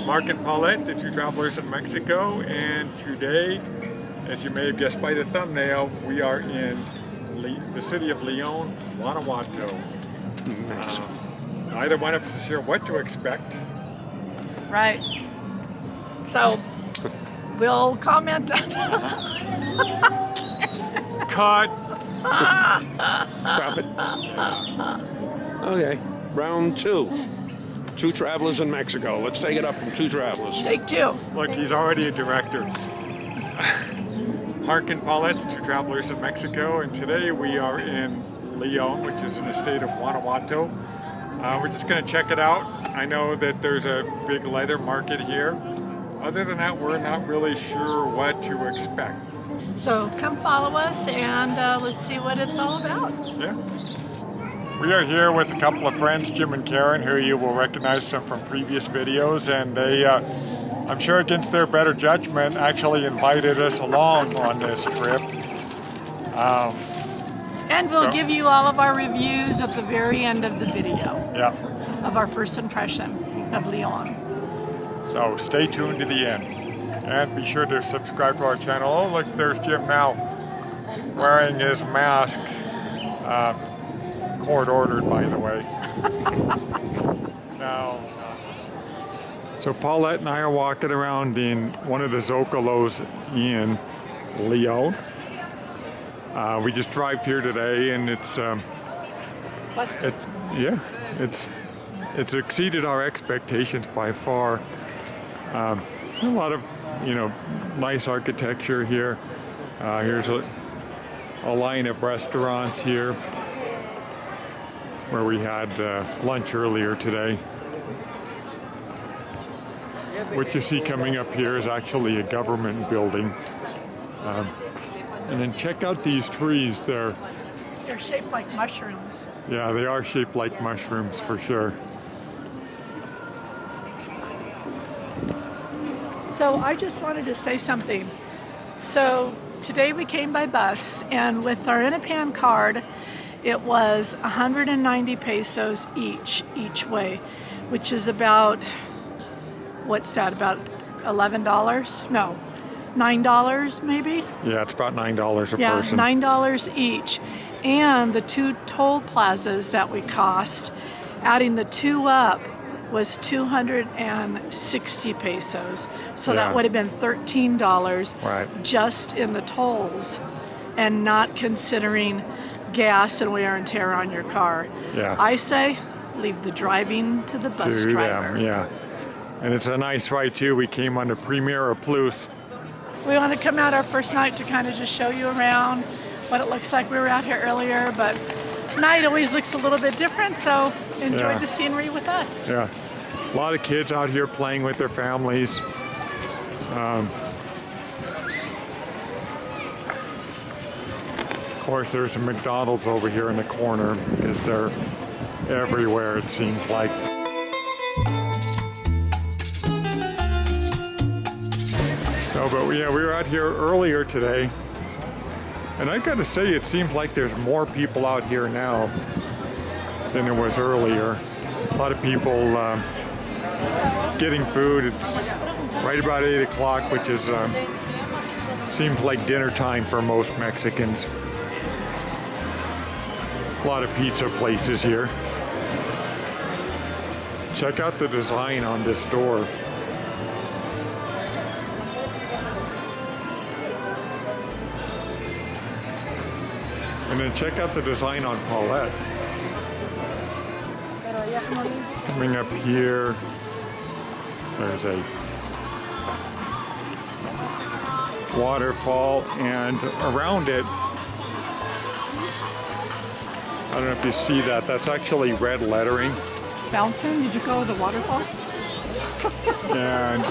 Mark and Paulette, the two travelers in Mexico, and today, as you may have guessed by the thumbnail, we are in the city of Leon, Guanajuato. Neither one of us is sure what to expect. Right. So, we'll comment on Cut! Stop it. Okay, round two. Two travelers in Mexico. Let's take it up from two travelers. Take two. Look, he's already a director. Mark and Paulette, the two travelers in Mexico, and today we are in Leon, which is in the state of Guanajuato. We're just going to check it out. I know that there's a big leather market here. Other than that, we're not really sure what to expect. So come follow us and let's see what it's all about. Yeah. We are here with a couple of friends, Jim and Karen, who you will recognize them from previous videos, and they, I'm sure against their better judgment, actually invited us along on this trip. And we'll give you all of our reviews at the very end of the video. Yeah. Of our first impression of Leon. So stay tuned to the end. And be sure to subscribe to our channel. Oh, look, there's Jim now wearing his mask. Court ordered, by the way. No. So Paulette and I are walking around in one of the Zocalos in Leon. We just arrived here today, and it's exceeded our expectations by far. A lot of nice architecture here. Here's a line of restaurants here where we had lunch earlier today. What you see coming up here is actually a government building. And then check out these trees. They're shaped like mushrooms. Yeah, they are shaped like mushrooms for sure. So I just wanted to say something. So today we came by bus, and with our Inapan card, it was 190 pesos each way, which is about, what's that, about $11? No, $9 maybe? Yeah, it's about $9 a person. Yeah, $9 each. And the two toll plazas that we cost, adding the two up, was 260 pesos. So that would have been $13 just in the tolls, and not considering gas and wear and tear on your car. Yeah. I say leave the driving to the bus driver. Yeah. And it's a nice ride too. We came on the Premier or Plus. We want to come out our first night to kind of just show you around what it looks like. We were out here earlier, but night always looks a little bit different, so enjoy the scenery with us. Yeah. A lot of kids out here playing with their families. Of course, there's a McDonald's over here in the corner because they're everywhere, it seems like. So, but we were out here earlier today, and I gotta say, it seems like there's more people out here now than there was earlier. A lot of people getting food. It's right about 8 o'clock, which is seems like dinner time for most Mexicans. A lot of pizza places here. Check out the design on this door. And then check out the design on Paulette. Coming up here, there's a waterfall, and around it, I don't know if you see that, that's actually red lettering. Fountain? Did you go with the waterfall? And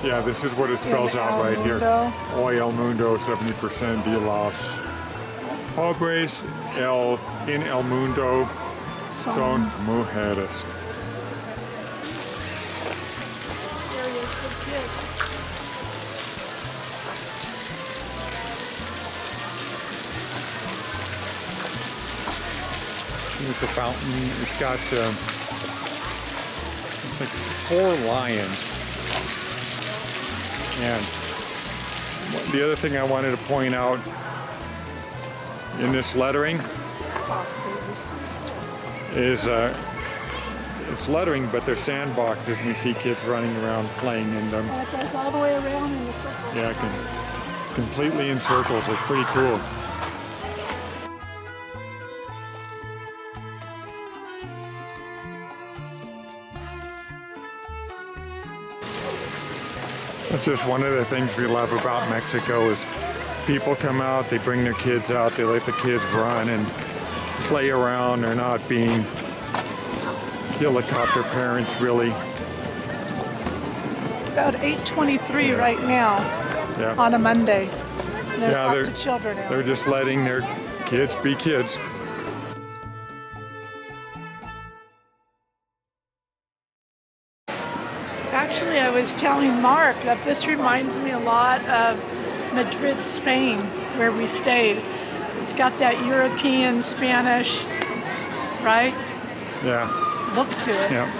yeah, this is what it spells out right here. Hoy El Mundo, 70% de los pobres en el mundo son mujeres. It's a fountain. It's got 4 lions. And the other thing I wanted to point out in this lettering is it's lettering, but they're sandboxes, and we see kids running around playing in them. And it goes all the way around in the circle. Yeah, completely in circles. It's pretty cool. That's just one of the things we love about Mexico is people come out, they bring their kids out, they let the kids run and play around. They're not being helicopter parents, really. It's about 8:23 right now Yeah. on a Monday. There's Yeah, lots of children out. They're just letting their kids be kids. Actually, I was telling Mark that this reminds me a lot of Madrid, Spain, where we stayed. It's got that European, Spanish, right, Yeah, look to it. yeah.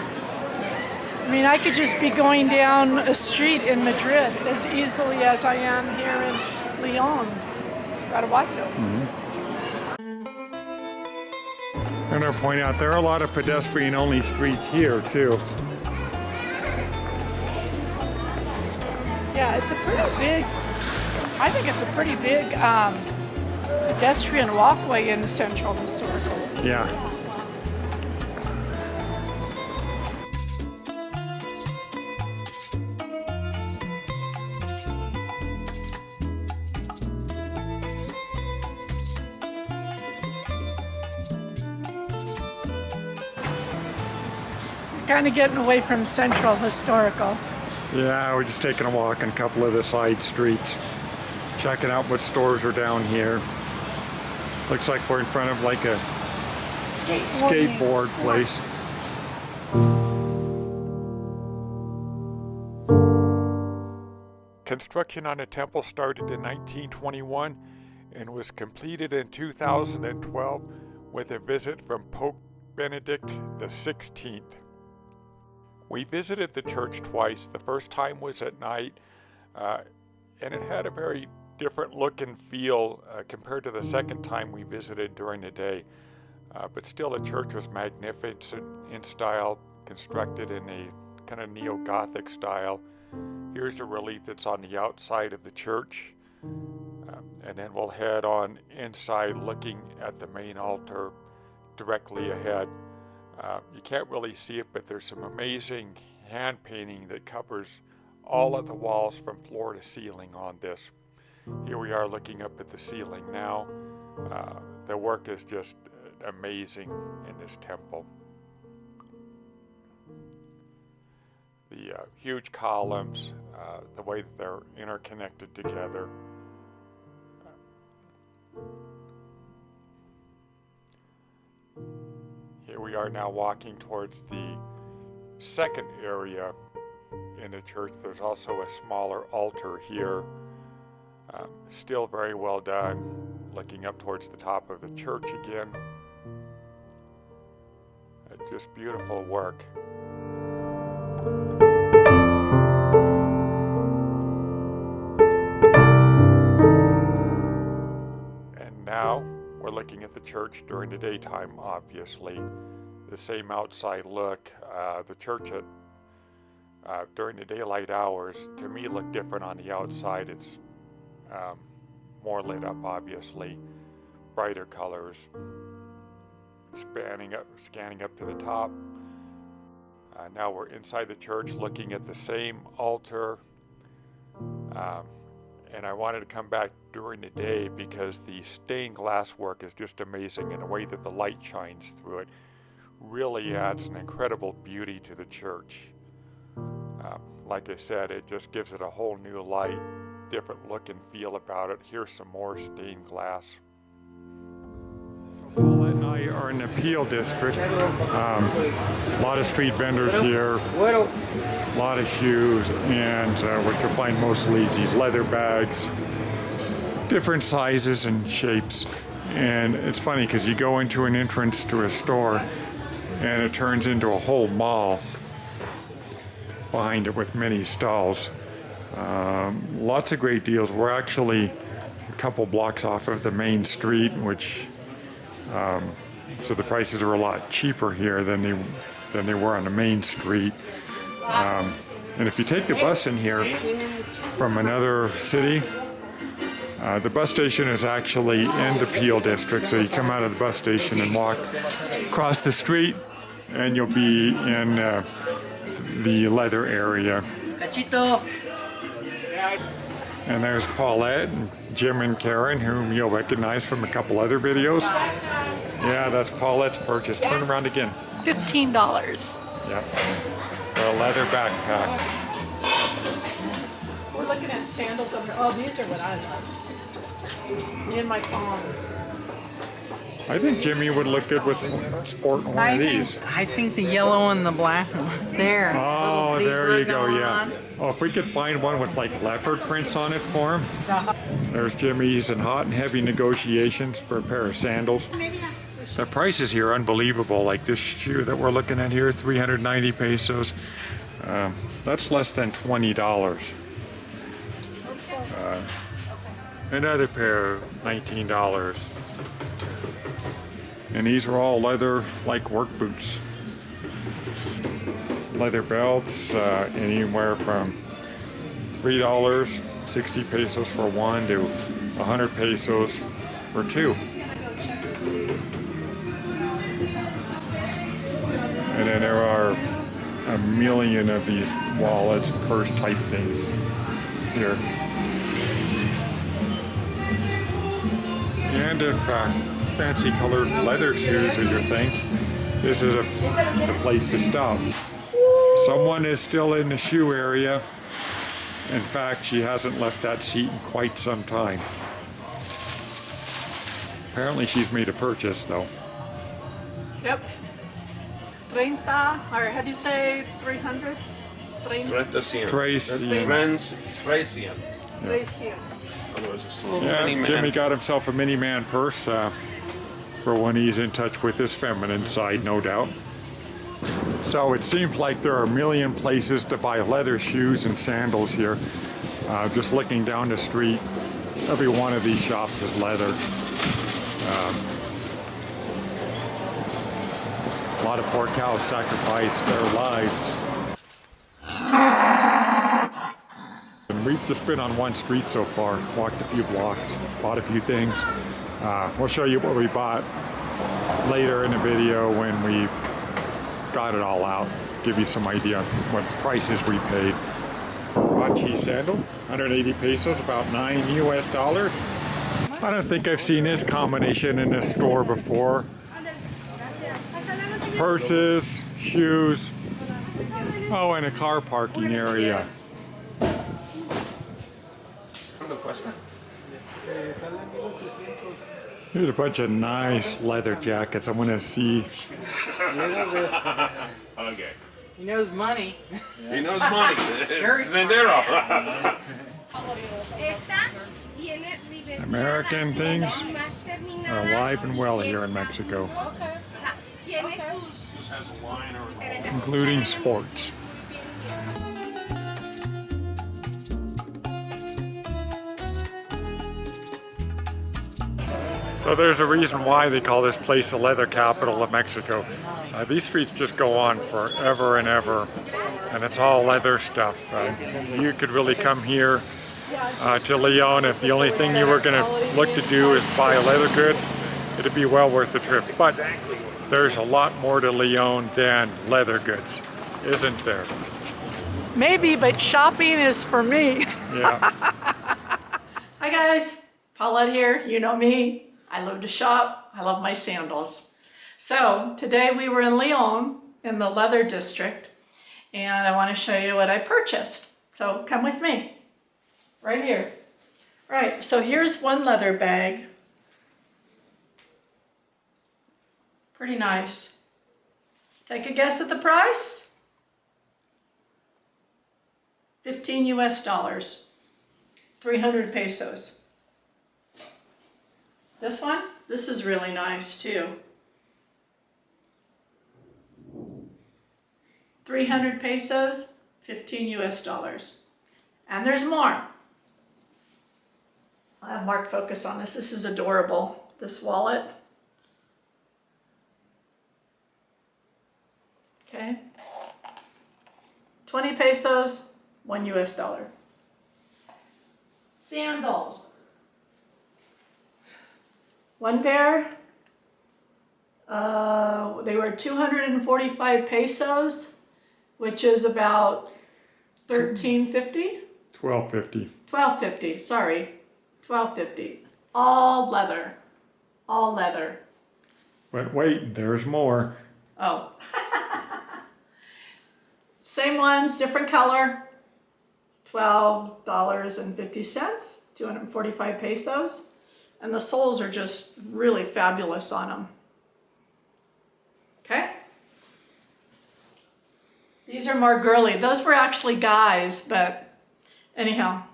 I mean, I could just be going down a street in Madrid as easily as I am here in Leon, Guanajuato. I'm going to point out there are a lot of pedestrian-only streets here, too. Yeah, it's a pretty big, I think it's a pretty big pedestrian walkway in Central Historical. Yeah. Kind of getting away from Central Historical. Yeah, we're just taking a walk on a couple of the side streets, checking out what stores are down here. Looks like we're in front of like a skateboard place. Construction on the temple started in 1921 and was completed in 2012 with a visit from Pope Benedict XVI. We visited the church twice. The first time was at night, and it had a very different look and feel compared to the second time we visited during the day. But still, the church was magnificent in style, constructed in a kind of neo-Gothic style. Here's a relief that's on the outside of the church, and then we'll head on inside looking at the main altar directly ahead. You can't really see it, but there's some amazing hand painting that covers all of the walls from floor to ceiling on this. Here we are looking up at the ceiling now. The work is just amazing in this temple. The huge columns, the way that they're interconnected together. Here we are now walking towards the second area in the church. There's also a smaller altar here. Still very well done. Looking up towards the top of the church again. Just beautiful work. And now we're looking at the church during the daytime, obviously. The same outside look. The church during the daylight hours, to me, looked different on the outside. It's more lit up, obviously. Brighter colors. Scanning up to the top. Now we're inside the church looking at the same altar. And I wanted to come back during the day because the stained glass work is just amazing, and the way that the light shines through it really adds an incredible beauty to the church. Like I said, it just gives it a whole new light, different look and feel about it. Here's some more stained glass. Paula and I are in the Peel district. A lot of street vendors here, a lot of shoes, and what you'll find mostly is these leather bags, different sizes and shapes. And it's funny because you go into an entrance to a store and it turns into a whole mall. behind it with many stalls. Lots of great deals. We're actually a couple blocks off of the main street, which so the prices are a lot cheaper here than they were on the main street. And if you take the bus in here from another city, the bus station is actually in the Peel district. So you come out of the bus station and walk across the street, and you'll be in the leather area. And there's Paulette, and Jim and Karen, whom you'll recognize from a couple other videos. Yeah, that's Paulette's purchase. Turn around again. $15. Yeah, for a leather backpack. We're looking at sandals over. Oh, these are what I love. Me and my palms. I think Jimmy would look good with sporting one of these. I think the yellow and the black one. There. Oh, little there you zebra go, going yeah. on. Oh, if we could find one with like leopard prints on it for him. There's Jimmy's in hot and heavy negotiations for a pair of sandals. The prices here are unbelievable. Like this shoe that we're looking at here, 390 pesos. That's less than $20. Another pair, $19. And these are all leather, like work boots. Leather belts, anywhere from $3, 60 pesos for one, to 100 pesos for two. And then there are a million of these wallets, purse type things here. And if fancy colored leather shoes are your thing, this is the place to stop. Someone is still in the shoe area. In fact, she hasn't left that seat in quite some time. Apparently she's made a purchase though. Yep. 30, or how do you say 300? 300. Tracy. Yeah, Jimmy got himself a mini-man purse for when he's in touch with his feminine side, no doubt. So it seems like there are a million places to buy leather shoes and sandals here. Just looking down the street, every one of these shops is leather. A lot of poor cows sacrificed their lives. And we've just been on one street so far, walked a few blocks, bought a few things. We'll show you what we bought later in the video when we've got it all out, give you some idea what prices we paid. Rachi sandal, 180 pesos, about $9 US. I don't think I've seen this combination in a store before. Purses, shoes, oh, and a car parking area. Here's a bunch of nice leather jackets. I want to see. Okay. He knows money. He knows money. Very smart. Vendero. American things are alive and well here in Mexico, including sports. So there's a reason why they call this place the leather capital of Mexico. These streets just go on forever and ever, and it's all leather stuff. You could really come here to Leon if the only thing you were going to look to do is buy leather goods. It'd be well worth the trip. But there's a lot more to Leon than leather goods, isn't there? Maybe, but shopping is for me. Yeah. Hi guys, Paulette here. You know me. I love to shop. I love my sandals. So today we were in Leon in the leather district, and I want to show you what I purchased. So come with me. Right here. Right, so here's one leather bag. Pretty nice. Take a guess at the price? 15 US, 300 pesos. This one? This is really nice too. 300 pesos, 15 US dollars. And there's more. I'll have Mark focus on this. This is adorable, this wallet. Okay. 20 pesos, 1 US dollar. Sandals. One pair, they were 245 pesos, which is about 13.50? 12.50. 12.50, sorry. 12.50. All leather. All leather. But wait, there's more. Oh. Same ones, different color. $12.50, 245 pesos. And the soles are just really fabulous on them. Okay? These are more girly. Those were actually guys, but anyhow,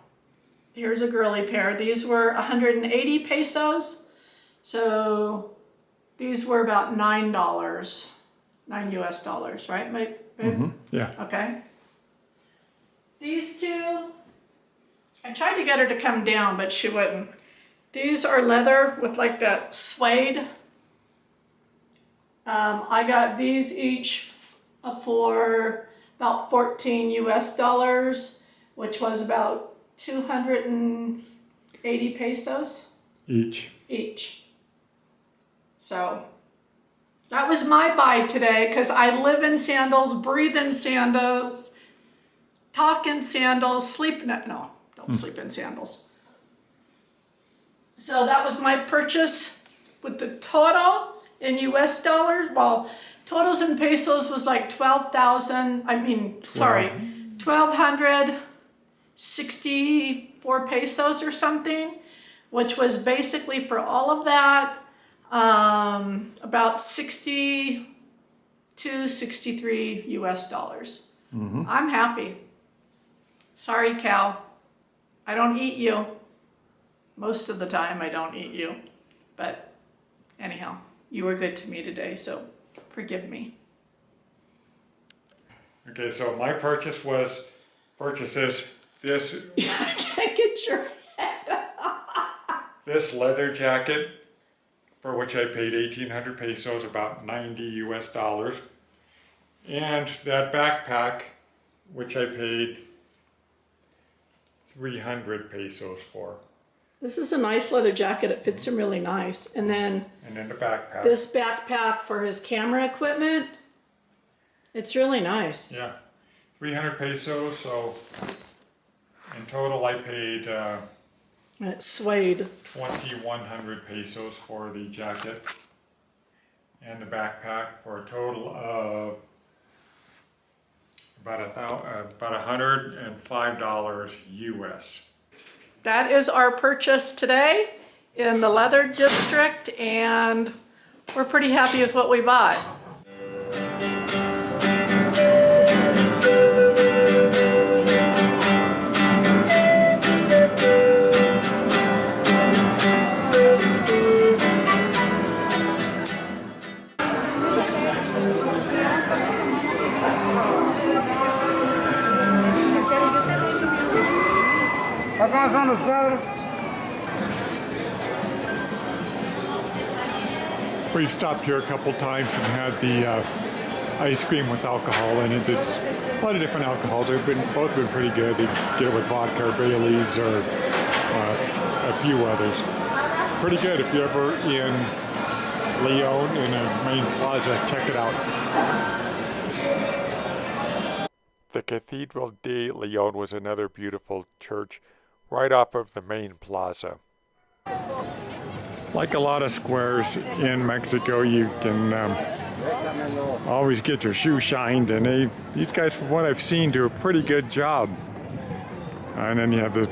here's a girly pair. These were 180 pesos. So these were about $9, 9 US dollars, right, babe? Mm-hmm. Yeah. Okay. These two, I tried to get her to come down, but she wouldn't. These are leather with like that suede. I got these each for about 14 US dollars, which was about 280 pesos. Each. So that was my buy today because I live in sandals, breathe in sandals, talk in sandals, sleep in it. No, don't sleep in sandals. So that was my purchase with the total in US dollars. Well, totals in pesos was like 1,264 pesos or something, which was basically for all of that, about 62, 63 US dollars. Mm-hmm. I'm happy. Sorry, Cal. I don't eat you. Most of the time I don't eat you. But anyhow, you were good to me today, so forgive me. Okay, so my purchases, this I can't get your this leather jacket, for which I paid 1,800 pesos, about 90 US dollars. And that backpack, which I paid 300 pesos for. This is a nice leather jacket. It fits him really nice. And then the backpack. this backpack for his camera equipment. It's really nice. Yeah, 300 pesos. So in total, I paid And it's suede. 2,100 pesos for the jacket and the backpack for a total of about $105 US. That is our purchase today in the leather district, and we're pretty happy with what we bought. Acá son los cuadros. We stopped here a couple times and had the ice cream with alcohol in it. It's a lot of different alcohols. They've both been pretty good. They get it with vodka or Bailey's or a few others. Pretty good if you're ever in Leon in a main plaza. Check it out. The Cathedral de Leon was another beautiful church right off of the main plaza. Like a lot of squares in Mexico, you can always get your shoe shined, and these guys, from what I've seen, do a pretty good job. And then you have the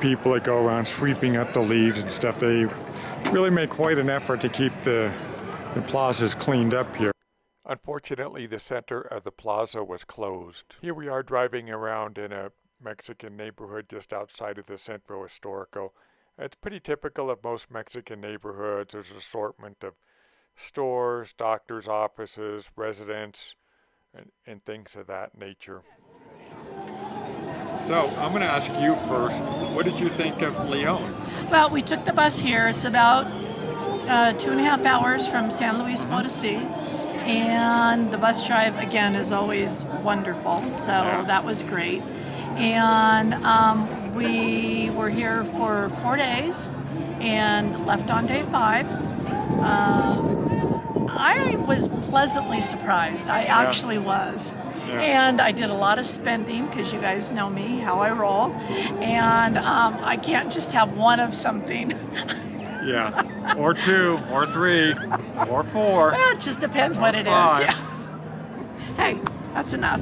people that go around sweeping up the leaves and stuff. They really make quite an effort to keep the plazas cleaned up here. Unfortunately, the center of the plaza was closed. Here we are driving around in a Mexican neighborhood just outside of the Centro Histórico. It's pretty typical of most Mexican neighborhoods. There's an assortment of stores, doctors' offices, residents, and things of that nature. So I'm going to ask you first. What did you think of Leon? Well, we took the bus here. It's about 2.5 hours from San Luis Potosi. And the bus drive, again, is always wonderful. So that was great. And we were here for 4 days and left on day 5. I was pleasantly surprised. I actually was. And I did a lot of spending because you guys know me, how I roll. And I can't just have one of something. Yeah, or 2, or 3, or 4. Well, it just depends what it is. 5. Yeah. Hey, that's enough.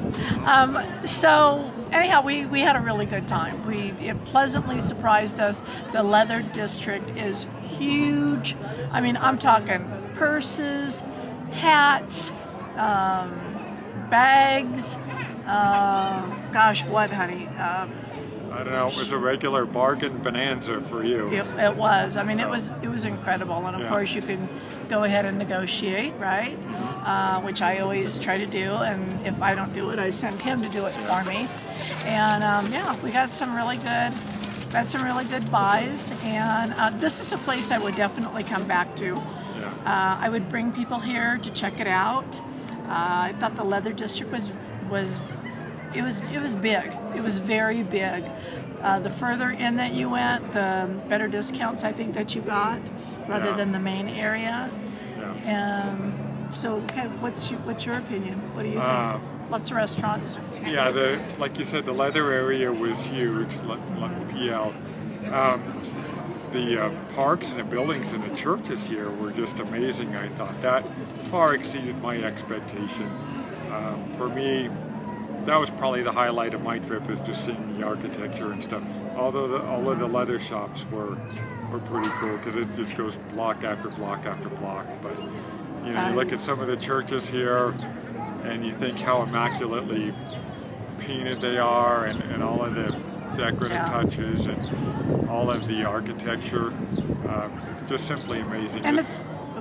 So anyhow, we had a really good time. It pleasantly surprised us. The leather district is huge. I mean, I'm talking purses, hats, bags. Gosh, what, honey? I don't know. It was a regular bargain bonanza for you. It was. I mean, it was incredible, and of course you can go ahead and negotiate, right? Which I always try to do, and if I don't do it, I send him to do it for me. And we got some really good buys, and this is a place I would definitely come back to. I would bring people here to check it out. I thought the leather district was big. It was very big. The further in that you went, the better discounts I think that you got, rather than the main area. So, okay, what's your opinion? What do you think? Lots of restaurants. Yeah, like you said, the leather area was huge. PL. The parks and the buildings and the churches here were just amazing. I thought that far exceeded my expectation. For me, that was probably the highlight of my trip, is just seeing the architecture and stuff. Although all of the leather shops were pretty cool, because it just goes block after block after block. But you look at some of the churches here, and you think how immaculately painted they are, and all of the decorative touches and all of the architecture. It's just simply amazing. And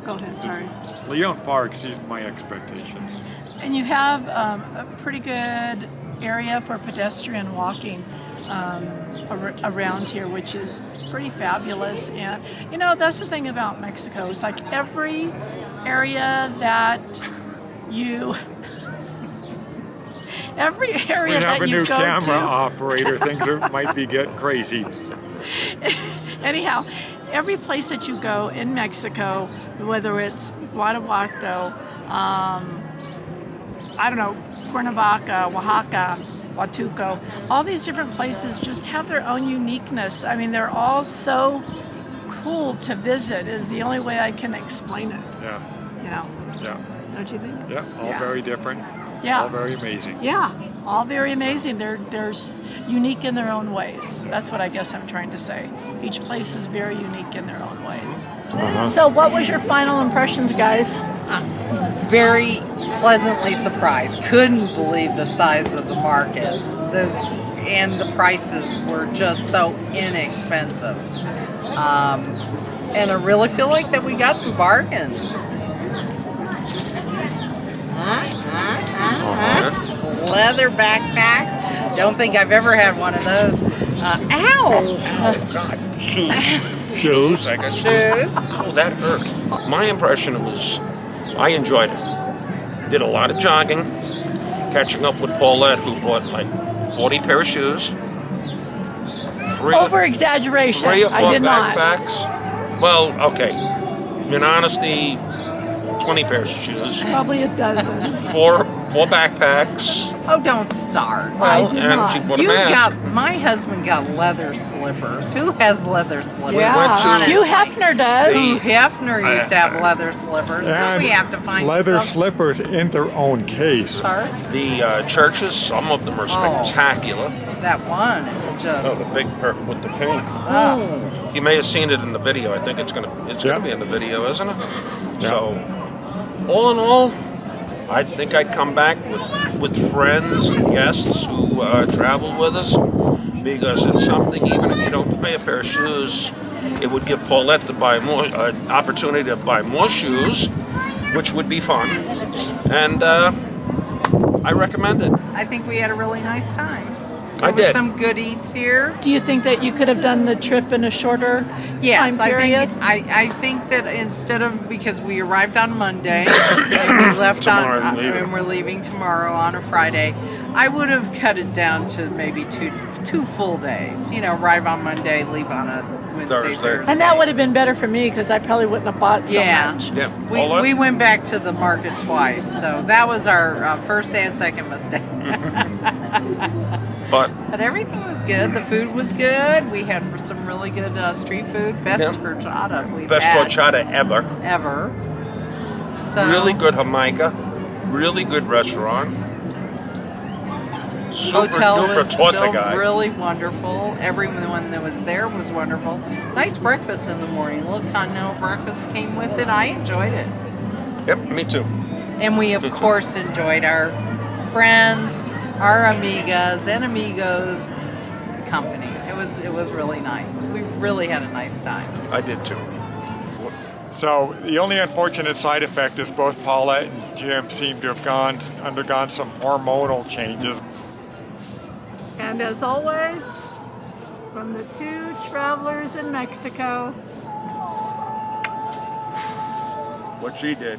go ahead, sorry. Leon far exceeds my expectations. And you have a pretty good area for pedestrian walking around here, which is pretty fabulous. And that's the thing about Mexico. It's like every area that you We have a new camera operator. Things might be getting crazy. Anyhow, every place that you go in Mexico, whether it's Guanajuato, I don't know, Cuernavaca, Oaxaca, Huatuco, all these different places just have their own uniqueness. I mean, they're all so cool to visit, is the only way I can explain it. Yeah. Don't you think? Yeah, all very different. Yeah. All very amazing. Yeah, all very amazing. They're unique in their own ways. That's what I guess I'm trying to say. Each place is very unique in their own ways. So what was your final impressions, guys? Very pleasantly surprised. Couldn't believe the size of the markets. And the prices were just so inexpensive. And I really feel like that we got some bargains. Leather backpack. Don't think I've ever had one of those. Ow! Oh, God. Shoes. I guess. Shoes. Oh, that hurt. My impression was, I enjoyed it. Did a lot of jogging, catching up with Paulette, who bought like 40 pair of shoes. Over exaggeration. 3 or 4 I did backpacks. Well, okay. In honesty, 20 pairs of shoes. Probably a dozen. 4 backpacks. Oh, don't start. I did and not. she bought a mask. My husband got leather slippers. Who has leather slippers? went to- Honestly. Hugh Hefner does. Hugh Hefner used to have leather slippers. Now we have to find leather some. slippers in their own case. The churches, some of them are spectacular. That one is just. Oh, the big with the pink. Oh. You may have seen it in the video. I think it's gonna be in the video, isn't it? Yeah. So, all in all, I think I'd come back with friends and guests who travel with us, because it's something, even if you don't pay a pair of shoes, it would give Paulette to buy more, opportunity to buy more shoes, which would be fun. And I recommend it. I think we had a really nice time. There was did. some good eats here. Do you think that you could have done the trip in a shorter Yes, time period? I think that instead of, because we arrived on Monday and we left Tomorrow on leaving. and we're leaving tomorrow on a Friday, I would have cut it down to maybe two full days. You know, arrive on Monday, leave on a Wednesday, Thursday. And that would have been better for me because I probably wouldn't have bought so much. Yeah. Paula? We went back to the market twice, so that was our first and second mistake. But But everything was good. The food was good. We had some really good street food. Best Yeah. horchata we've best had horchata ever. ever. So Really good Jamaica. Really good restaurant. Super Hotel duper was torta still guy. really wonderful. Everyone that was there was wonderful. Nice breakfast in the morning. A little continental breakfast came with it. I enjoyed it. Yep, me too. And we, of Me too. course, enjoyed our friends, our amigas and amigos company. It was really nice. We really had a nice time. I did too. So the only unfortunate side effect is both Paulette and Jim seem to have undergone some hormonal changes. And as always, from the two travelers in Mexico. What she did.